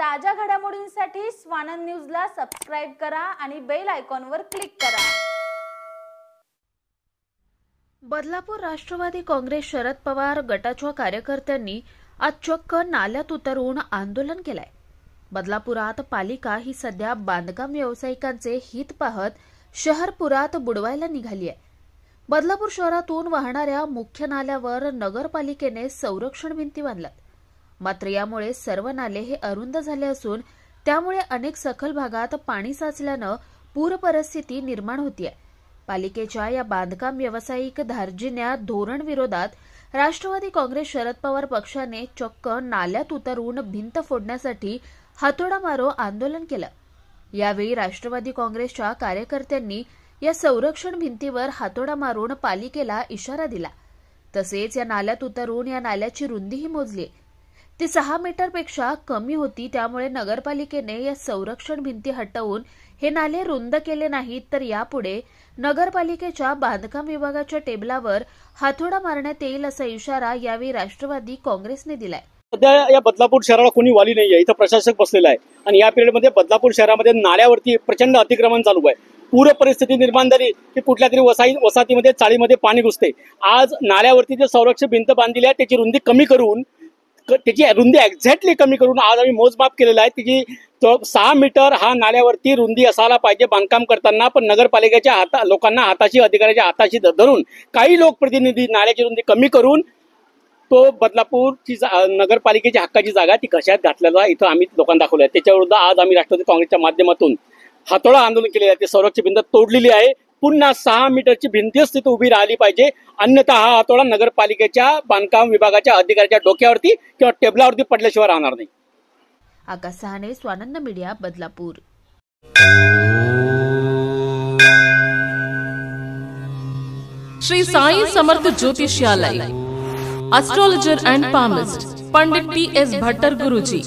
ताज्या घडामोडींसाठी स्वानंद न्यूजला सबस्क्राइब करा आणि बेल आयकॉनवर क्लिक करा। बदलापूर राष्ट्रवादी काँग्रेस शरद पवार गटाच्या कार्यकर्त्यांनी आज चक्क नाल्यात उतरून आंदोलन केलंय। बदलापुरात पालिका ही सध्या बांधकाम व्यावसायिकांचे हित पाहत शहर पुरात बुडवायला निघाली आहे। बदलापूर शहरातून वाहणाऱ्या मुख्य नाल्यावर नगरपालिकेने संरक्षण भिंती बांधल्यात, मात्र यामुळे सर्व नाले हे अरुंद झाले असून त्यामुळे अनेक सखल भागात पाणी साचल्याने पूर परिस्थिती निर्माण होतीये। पालिकेच्या या बांधकाम व्यावसायिक धार्जिण्या धोरण विरोधात राष्ट्रवादी काँग्रेस शरद पवार पक्षाने चक्क नाल्यात उतरून भिंत फोडण्यासाठी हातोडा मारो आंदोलन केलं। यावेळी राष्ट्रवादी काँग्रेसच्या कार्यकर्त्यांनी या संरक्षण भिंतीवर हातोडा मारून पालिकेला इशारा दिला। तसेच या नाल्यात उतरून या नाल्याची रुंदीही मोजली, ती 6 मीटरपेक्षा कमी होती। त्यामुळे नगरपालिकेने या संरक्षण भिंती हटवून हे नाले रुंद केले नाहीत तर यापुढे नगरपालिकेच्या बांधकाम विभागाच्या टेबलावर हातोडा मारण्यात येईल असा इशारा यावेळी राष्ट्रवादी काँग्रेसने दिलाय। सध्या या बदलापूर शहराला कोणी वाली नाहीये, इथं प्रशासक बसलेला आहे आणि या पिरियडमध्ये बदलापूर शहरामध्ये नाल्यावरती प्रचंड अतिक्रमण चालू आहे। पूर परिस्थिती निर्माण झाली की कुठल्या तरी वसाहतीमध्ये चाळीमध्ये पाणी घुसते। आज नाल्यावरती जे संरक्षण भिंत बांधलेली आहे त्याची रुंदी कमी करून एक्झॅक्टली कमी करून आज आम्ही मोजमाप केलेला आहे। तिची 6 मीटर हा नाल्यावरती रुंदी असायला पाहिजे बांधकाम करताना, पण नगरपालिकेच्या लोकांना हाताशी अधिकाऱ्याच्या हाताशी धरून काही लोकप्रतिनिधी नाल्याची रुंदी कमी करून तो बदलापूरची नगरपालिकेची हक्काची जागा ती कशात घातलेला इथं आम्ही लोकांना दाखवलं आहे। त्याच्याविरुद्ध आज आम्ही राष्ट्रवादी काँग्रेसच्या माध्यमातून हातोडा आंदोलन केले आहे। ती संरक्षण भिंत तोडलेली आहे, पुन्हा 6 मीटरची भिंतीच तिथे उभी राहिली पाहिजे, अन्यथा हा हातोडा नगरपालिकेच्या बांधकाम विभागाच्या अधिकाऱ्याच्या डोक्यावरती किंवा टेबलावरती पडल्याशिवाय राहणार नाही। आकाश सहाने, स्वानंद मीडिया, बदलापूर। श्री साई समर्थ ज्योतिषालय, astrologer and palmist Pandit T.S.. Bhattar Guruji.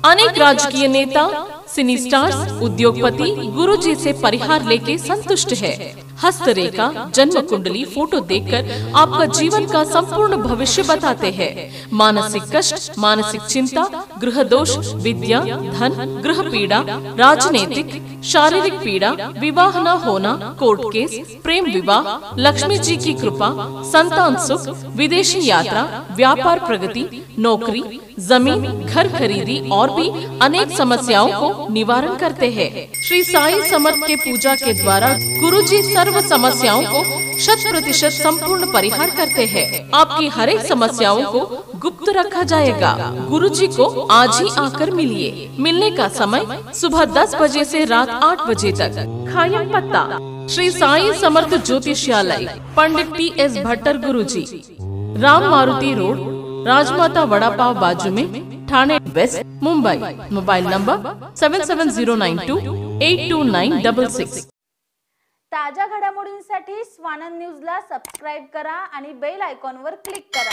अनेक राजकीय नेता, सिनी स्टार्स, उद्योगपति गुरुजी से परिहार लेके संतुष्ट है। हस्तरेखा, जन्म कुंडली, फोटो देखकर आपका जीवन का संपूर्ण भविष्य बताते हैं। मानसिक कष्ट, मानसिक चिंता, गृह दोष, विद्या, धन, गृह पीड़ा, राजनीतिक, शारीरिक पीड़ा, विवाह न होना, कोर्ट केस, प्रेम विवाह, लक्ष्मी जी की कृपा, संतान सुख, विदेशी यात्रा, व्यापार प्रगति, नौकरी, जमीन, घर खरीदी और भी अनेक समस्याओं को निवारण करते हैं। श्री साई समर्थ के पूजा के द्वारा गुरुजी सर्व समस्याओं को 100% संपूर्ण परिहार करते हैं। आपकी हर एक समस्याओं को गुप्त रखा जाएगा। गुरुजी को आज ही आकर मिलिए। मिलने का समय सुबह 10 बजे से रात 8 बजे तक। खायम पत्ता श्री साई समर्थ ज्योतिषालय, पंडित टी.एस. भट्टर गुरुजी, राम मारुति रोड, राजमाता वड़ा पाव बाजू में, Thane west, Mumbai. Mobile number 7702822966। ताज्या घडामोडींसाठी स्वानंद न्यूजला सबस्क्राइब करा आणि बेल आयकॉनवर क्लिक करा।